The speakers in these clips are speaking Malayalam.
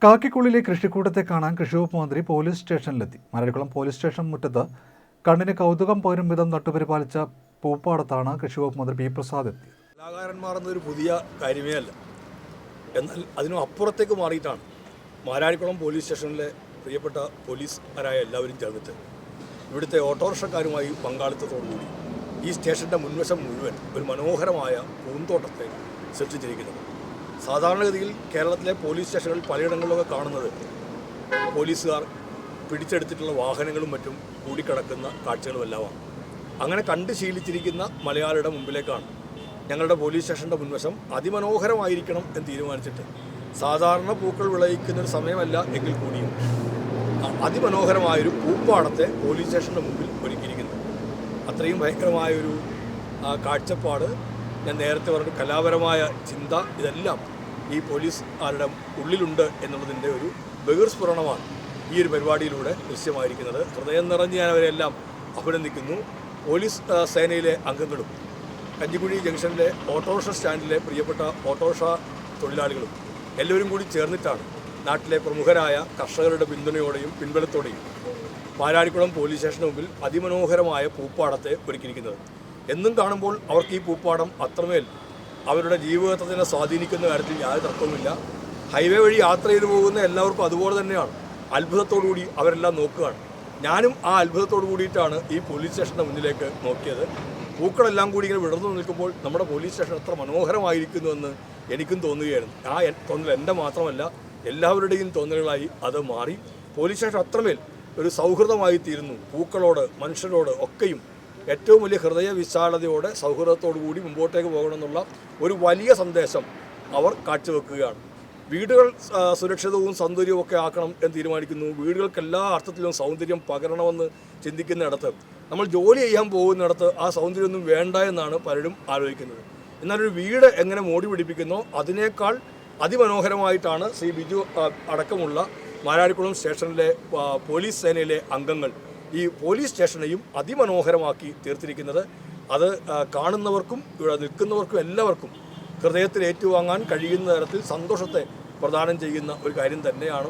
കാക്കിക്കുള്ളിലെ കൃഷിക്കൂട്ടത്തെ കാണാൻ കൃഷിവകുപ്പ് മന്ത്രി പോലീസ് സ്റ്റേഷനിലെത്തി. മാരാരിക്കുളം പോലീസ് സ്റ്റേഷൻ മുറ്റത്ത് കണ്ണിന് കൗതുകം പകരും വിധം നട്ടുപരിപാലിച്ച പൂപ്പാടത്താണ് കൃഷിവകുപ്പ് മന്ത്രി പി പ്രസാദ് എത്തിയത്. കലാകാരന്മാർ എന്നൊരു പുതിയ കാര്യമേ അല്ല, എന്നാൽ അതിനും അപ്പുറത്തേക്ക് മാറിയിട്ടാണ് മാരാരിക്കുളം പോലീസ് സ്റ്റേഷനിലെ പ്രിയപ്പെട്ട പോലീസുകാരായ എല്ലാവരും ചേർന്നിട്ട് ഇവിടുത്തെ ഓട്ടോറിക്ഷക്കാരുമായി പങ്കാളിത്തത്തോടുകൂടി ഈ സ്റ്റേഷൻ്റെ മുൻവശം മുഴുവൻ ഒരു മനോഹരമായ പൂന്തോട്ടത്തെ സൃഷ്ടിച്ചിരിക്കുന്നത്. സാധാരണഗതിയിൽ കേരളത്തിലെ പോലീസ് സ്റ്റേഷനുകളിൽ പലയിടങ്ങളിലൊക്കെ കാണുന്നത് പോലീസുകാർ പിടിച്ചെടുത്തിട്ടുള്ള വാഹനങ്ങളും മറ്റും കൂടിക്കിടക്കുന്ന കാഴ്ചകളുമെല്ലാമാണ്. അങ്ങനെ കണ്ട് ശീലിച്ചിരിക്കുന്ന മലയാളിയുടെ മുമ്പിലേക്കാണ് ഞങ്ങളുടെ പോലീസ് സ്റ്റേഷൻ്റെ മുൻവശം അതിമനോഹരമായിരിക്കണം എന്ന് തീരുമാനിച്ചിട്ട്, സാധാരണ പൂക്കൾ വിളയിക്കുന്നൊരു സമയമല്ല എങ്കിൽ കൂടിയും അതിമനോഹരമായൊരു പൂപ്പാടത്തെ പോലീസ് സ്റ്റേഷൻ്റെ മുമ്പിൽ ഒരുക്കിയിരിക്കുന്നു. അത്രയും ഭയങ്കരമായൊരു കാഴ്ചപ്പാട്, ഞാൻ നേരത്തെ പറഞ്ഞ കലാപരമായ ചിന്ത, ഇതെല്ലാം ഈ പോലീസുകാരുടെ ഉള്ളിലുണ്ട് എന്നുള്ളതിൻ്റെ ഒരു ബഹിർസ്ഫുരണമാണ് ഈ ഒരു പരിപാടിയിലൂടെ ദൃശ്യമായിരിക്കുന്നത്. ഹൃദയം നിറഞ്ഞ് ഞാൻ അവരെല്ലാം അഭിനന്ദിക്കുന്നു. പോലീസ് സേനയിലെ അംഗങ്ങളും കഞ്ഞിക്കുഴി ജംഗ്ഷനിലെ ഓട്ടോറിക്ഷ സ്റ്റാൻഡിലെ പ്രിയപ്പെട്ട ഓട്ടോറിക്ഷ തൊഴിലാളികളും എല്ലാവരും കൂടി ചേർന്നിട്ടാണ് നാട്ടിലെ പ്രമുഖരായ കർഷകരുടെ പിന്തുണയോടെയും പിൻബലത്തോടെയും മാരാരിക്കുളം പോലീസ് സ്റ്റേഷന് മുമ്പിൽ അതിമനോഹരമായ പൂപ്പാടത്തെ ഒരുക്കിയിരിക്കുന്നത്. എന്നും കാണുമ്പോൾ അവർക്ക് ഈ പൂപ്പാടം അത്രമേൽ അവരുടെ ജീവിതത്തിനെ സ്വാധീനിക്കുന്ന കാര്യത്തിൽ യാതൊരു തർക്കവുമില്ല. ഹൈവേ വഴി യാത്ര ചെയ്തു പോകുന്ന എല്ലാവർക്കും അതുപോലെ തന്നെയാണ്. അത്ഭുതത്തോടുകൂടി അവരെല്ലാം നോക്കുകയാണ്. ഞാനും ആ അത്ഭുതത്തോടു കൂടിയിട്ടാണ് ഈ പോലീസ് സ്റ്റേഷൻ്റെ മുന്നിലേക്ക് നോക്കിയത്. പൂക്കളെല്ലാം കൂടി ഇങ്ങനെ വിടർന്നു നിൽക്കുമ്പോൾ നമ്മുടെ പോലീസ് സ്റ്റേഷൻ എത്ര മനോഹരമായിരിക്കുന്നുവെന്ന് എനിക്കും തോന്നുകയായിരുന്നു. ആ തോന്നൽ എൻ്റെ മാത്രമല്ല, എല്ലാവരുടെയും തോന്നലുകളായി അത് മാറി. പോലീസ് സ്റ്റേഷൻ അത്രമേൽ ഒരു സൗഹൃദമായി തീരുന്നു. പൂക്കളോട്, മനുഷ്യരോട് ഒക്കെയും ഏറ്റവും വലിയ ഹൃദയ വിശാലതയോടെ സൗഹൃദത്തോടു കൂടി മുമ്പോട്ടേക്ക് പോകണമെന്നുള്ള ഒരു വലിയ സന്ദേശം അവർ കാഴ്ചവെക്കുകയാണ്. വീടുകൾ സുരക്ഷിതവും സൗന്ദര്യവും ഒക്കെ ആക്കണം എന്ന് തീരുമാനിക്കുന്നു. വീടുകൾക്ക് എല്ലാ അർത്ഥത്തിലും സൗന്ദര്യം പകരണമെന്ന് ചിന്തിക്കുന്നിടത്ത്, നമ്മൾ ജോലി ചെയ്യാൻ പോകുന്നിടത്ത് ആ സൗന്ദര്യമൊന്നും വേണ്ട എന്നാണ് പലരും ആലോചിക്കുന്നത്. എന്നാലൊരു വീട് എങ്ങനെ മോടി പിടിപ്പിക്കുന്നോ അതിനേക്കാൾ അതിമനോഹരമായിട്ടാണ് ശ്രീ ബിജു അടക്കമുള്ള മാരാരിക്കുളം സ്റ്റേഷനിലെ പോലീസ് സേനയിലെ അംഗങ്ങൾ ഈ പോലീസ് സ്റ്റേഷനെയും അതിമനോഹരമാക്കി തീർത്തിരിക്കുന്നത്. അത് കാണുന്നവർക്കും ഇവിടെ നിൽക്കുന്നവർക്കും എല്ലാവർക്കും ഹൃദയത്തിൽ ഏറ്റുവാങ്ങാൻ കഴിയുന്ന തരത്തിൽ സന്തോഷത്തെ പ്രദാനം ചെയ്യുന്ന ഒരു കാര്യം തന്നെയാണ്.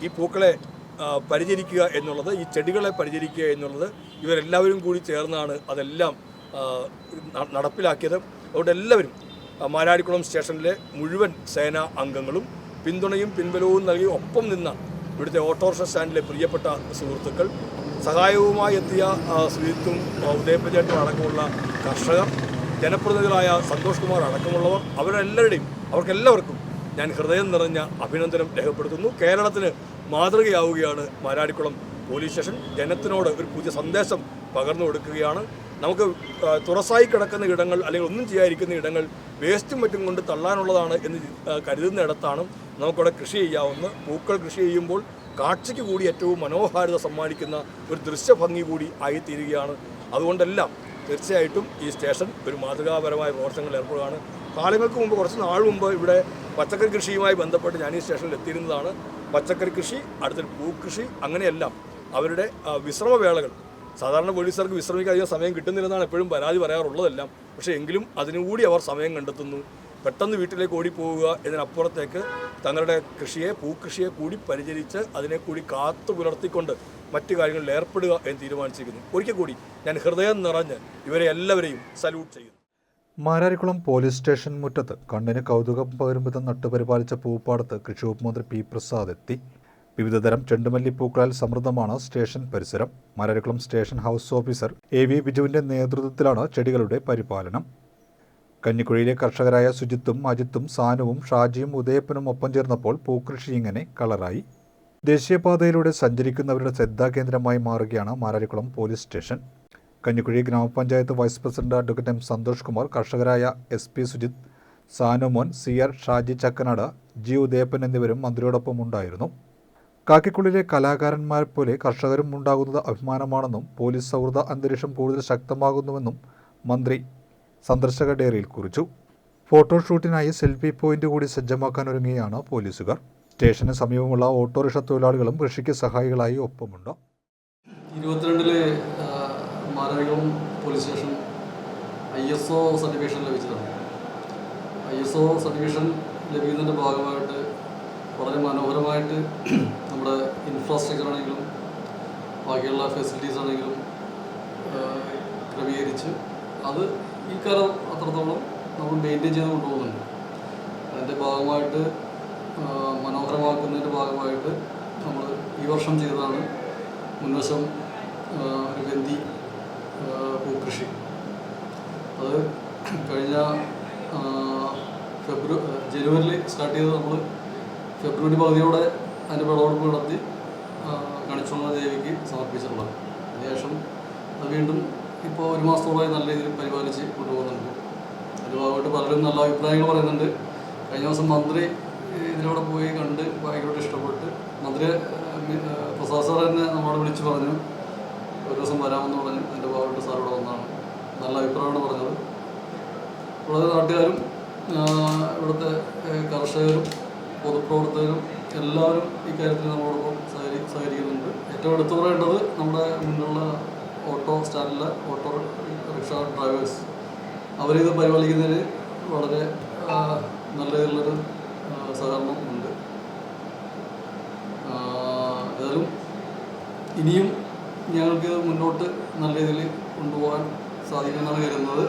ഈ പൂക്കളെ പരിചരിക്കുക എന്നുള്ളത്, ഈ ചെടികളെ പരിചരിക്കുക എന്നുള്ളത് ഇവരെല്ലാവരും കൂടി ചേർന്നാണ് അതെല്ലാം നടപ്പിലാക്കിയത്. അതുകൊണ്ട് എല്ലാവരും മാരാരിക്കുളം സ്റ്റേഷനിലെ മുഴുവൻ സേനാ അംഗങ്ങളും പിന്തുണയും പിൻബലവും നൽകി ഒപ്പം നിന്ന ഇവിടുത്തെ ഓട്ടോറിക്ഷ സ്റ്റാൻഡിലെ പ്രിയപ്പെട്ട സുഹൃത്തുക്കൾ, സഹായവുമായി എത്തിയ ശ്രീത്തും ഉദയപ്പചേട്ടനും അടക്കമുള്ള കർഷകർ, ജനപ്രതിനിധികളായ സന്തോഷ് കുമാർ അടക്കമുള്ളവർ, അവർക്കെല്ലാവർക്കും ഞാൻ ഹൃദയം നിറഞ്ഞ അഭിനന്ദനം രേഖപ്പെടുത്തുന്നു. കേരളത്തിന് മാതൃകയാവുകയാണ് മാരാരിക്കുളം പോലീസ് സ്റ്റേഷൻ. ജനത്തിനോട് ഒരു പുതിയ സന്ദേശം പകർന്നു കൊടുക്കുകയാണ്. നമുക്ക് തുറസായി കിടക്കുന്ന ഇടങ്ങൾ അല്ലെങ്കിൽ ഒന്നും ചെയ്യാതിരിക്കുന്ന ഇടങ്ങൾ വേസ്റ്റും മറ്റും കൊണ്ട് തള്ളാനുള്ളതാണ് എന്ന് കരുതുന്നിടത്താണ് നമുക്കവിടെ കൃഷി ചെയ്യാവുന്ന. പൂക്കൾ കൃഷി ചെയ്യുമ്പോൾ കാഴ്ചയ്ക്ക് കൂടി ഏറ്റവും മനോഹാരിത സമ്മാനിക്കുന്ന ഒരു ദൃശ്യഭംഗി കൂടി ആയിത്തീരുകയാണ്. അതുകൊണ്ടെല്ലാം തീർച്ചയായിട്ടും ഈ സ്റ്റേഷൻ ഒരു മാതൃകാപരമായ പ്രവർത്തനങ്ങളിൽ ഏർപ്പെടുകയാണ്. കാലങ്ങൾക്ക് മുമ്പ്, കുറച്ച് നാൾ മുമ്പ് ഇവിടെ പച്ചക്കറി കൃഷിയുമായി ബന്ധപ്പെട്ട് ഞാൻ ഈ സ്റ്റേഷനിൽ എത്തിയിരുന്നതാണ്. പച്ചക്കറി കൃഷി, അടുത്തൊരു പൂക്കൃഷി, അങ്ങനെയെല്ലാം അവരുടെ വിശ്രമവേളകൾ, സാധാരണ പോലീസുകാർക്ക് വിശ്രമിക്കാൻ അധികം സമയം കിട്ടുന്നില്ലെന്നാണ് എപ്പോഴും പരാതി പറയാറുള്ളതെല്ലാം. പക്ഷേ എങ്കിലും അതിനുകൂടി അവർ സമയം കണ്ടെത്തുന്നു. പെട്ടെന്ന് വീട്ടിലേക്ക് ഓടിപ്പോവുക എന്നതിനപ്പുറത്തേക്ക് തങ്ങളുടെ കൃഷിയെ, പൂക്കൃഷിയെ കൂടി പരിചരിച്ച് അതിനെ കൂടി കാത്തു പുലർത്തിക്കൊണ്ട് മറ്റു കാര്യങ്ങളിൽ ഏർപ്പെടുക എന്ന് തീരുമാനിച്ചിരിക്കുന്നു. ഒരിക്കൽ കൂടി ഞാൻ ഹൃദയം നിറഞ്ഞ് ഇവരെ എല്ലാവരെയും സല്യൂട്ട് ചെയ്യുന്നു. മാരാരിക്കുളം പോലീസ് സ്റ്റേഷൻ മുറ്റത്ത് കണ്ണിന് കൗതുകം പകരും വിധം നട്ടുപരിപാലിച്ച പൂപ്പാടത്ത് കൃഷിവകുപ്പ് മന്ത്രി പി പ്രസാദ് എത്തി. വിവിധതരം ചെണ്ടുമല്ലിപ്പൂക്കളാൽ സമൃദ്ധമാണ് സ്റ്റേഷൻ പരിസരം. Mararikulam station house officer AV ബിജുവിൻ്റെ നേതൃത്വത്തിലാണ് ചെടികളുടെ പരിപാലനം. കഞ്ഞിക്കുഴിയിലെ കർഷകരായ സുജിത്തും അജിത്തും സാനുവും ഷാജിയും ഉദയപ്പനും ഒപ്പം ചേർന്നപ്പോൾ പൂക്കൃഷി ഇങ്ങനെ കളറായി. ദേശീയപാതയിലൂടെ സഞ്ചരിക്കുന്നവരുടെ ശ്രദ്ധാകേന്ദ്രമായി മാറുകയാണ് മാരാരിക്കുളം പോലീസ് സ്റ്റേഷൻ. കഞ്ഞിക്കുഴി ഗ്രാമപഞ്ചായത്ത് vice president advocate M Santhosh Kumar, കർഷകരായ SP Sujith, Sanumon, CR Shaji Chakkanad, G Udayappan എന്നിവരും മന്ത്രിയോടൊപ്പം ഉണ്ടായിരുന്നു. കാക്കിക്കുള്ളിലെ കലാകാരന്മാരെ പോലെ കർഷകരും ഉണ്ടാകുന്നത് അഭിമാനമാണെന്നും പോലീസ് സൗഹൃദ അന്തരീക്ഷം കൂടുതൽ ശക്തമാകുന്നുവെന്നും മന്ത്രി സന്ദർശക ഡയറിയിൽ കുറിച്ചു. ഫോട്ടോഷൂട്ടിനായി സെൽഫി പോയിന്റ് കൂടി സജ്ജമാക്കാൻ ഒരുങ്ങിയാണ് പോലീസുകാർ. സ്റ്റേഷന് സമീപമുള്ള ഓട്ടോറിക്ഷ തൊഴിലാളികളും കൃഷിക്ക് സഹായികളായി ഒപ്പമുണ്ട്. 22 Mararikulam police station ISO certification ലഭിച്ചതാണ്. ISO സർട്ടിഫിക്കേഷൻ ലഭിക്കുന്നതിൻ്റെ ഭാഗമായിട്ട് വളരെ മനോഹരമായിട്ട് നമ്മുടെ ഇൻഫ്രാസ്ട്രക്ചർ ആണെങ്കിലും ബാക്കിയുള്ള ഫെസിലിറ്റീസ് ആണെങ്കിലും ക്രമീകരിച്ച് അത് ഈ കാലം അത്രത്തോളം നമ്മൾ മെയിൻറ്റെയിൻ ചെയ്ത് കൊണ്ടുപോകുന്നുണ്ട്. അതിൻ്റെ ഭാഗമായിട്ട് മനോഹരമാക്കുന്നതിൻ്റെ ഭാഗമായിട്ട് നമ്മൾ ഈ വർഷം ചെയ്തതാണ് മുൻവശം ഒരു ഗന്ധി പൂക്കൃഷി. അത് കഴിഞ്ഞ ജനുവരിയിൽ സ്റ്റാർട്ട് ചെയ്ത് നമ്മൾ ഫെബ്രുവരി പകുതിയോടെ അതിൻ്റെ വിളവെടുപ്പ് നടത്തി കണിച്ചുള്ള ദേവിക്ക് സമർപ്പിച്ചിട്ടുള്ളത്. അതിനുശേഷം അത് വീണ്ടും ഇപ്പോൾ 1 മാസത്തോളമായി നല്ല രീതിയിൽ പരിപാലിച്ച് കൊണ്ടുപോകുന്നുണ്ട്. അതിൻ്റെ ഭാഗമായിട്ട് പലരും നല്ല അഭിപ്രായങ്ങൾ പറയുന്നുണ്ട്. കഴിഞ്ഞ ദിവസം മന്ത്രി ഇതിലൂടെ പോയി കണ്ട് ഭയങ്കരമായിട്ട് ഇഷ്ടപ്പെട്ട് മന്ത്രി പ്രസാദ് സാർ തന്നെ നമ്മളോട് വിളിച്ച് പറഞ്ഞു ഒരു ദിവസം വരാമെന്ന് പറഞ്ഞു. അതിൻ്റെ ഭാഗമായിട്ട് സാർ ഇവിടെ വന്നാണ് നല്ല അഭിപ്രായമാണ് പറഞ്ഞത്. വളരെ നാട്ടുകാരും ഇവിടുത്തെ കർഷകരും പൊതുപ്രവർത്തകരും എല്ലാവരും ഇക്കാര്യത്തിൽ നമ്മളോടൊപ്പം സഹകരിക്കുന്നുണ്ട്. ഏറ്റവും എടുത്തു പറയേണ്ടത് നമ്മുടെ മുന്നിലുള്ള ഓട്ടോ സ്റ്റാൻഡിലെ ഓട്ടോ റിക്ഷ ഡ്രൈവേഴ്സ് അവരിത് പരിപാലിക്കുന്നതിൽ വളരെ നല്ല രീതിയിലുള്ളൊരു സഹകരണം ഉണ്ട്. ഏതായാലും ഇനിയും ഞങ്ങൾക്ക് മുന്നോട്ട് നല്ല രീതിയിൽ കൊണ്ടുപോകാൻ സാധിക്കുമെന്നാണ് കരുതുന്നത്.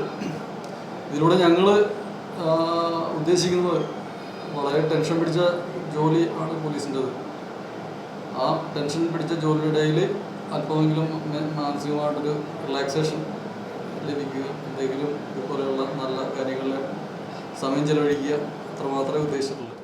ഇതിലൂടെ ഞങ്ങൾ ഉദ്ദേശിക്കുന്നത് വളരെ ടെൻഷൻ പിടിച്ച ജോലി ആണ് പോലീസിൻ്റെത്. ആ ടെൻഷൻ പിടിച്ച ജോലിയുടെ ഇടയിൽ അല്പമെങ്കിലും മാനസികമായിട്ടൊരു റിലാക്സേഷൻ ലഭിക്കുക, എന്തെങ്കിലും ഇതുപോലെയുള്ള നല്ല കാര്യങ്ങളിൽ സമയം ചെലവഴിക്കുക, അത്രമാത്രമേ ഉദ്ദേശിച്ചിട്ടുള്ളൂ.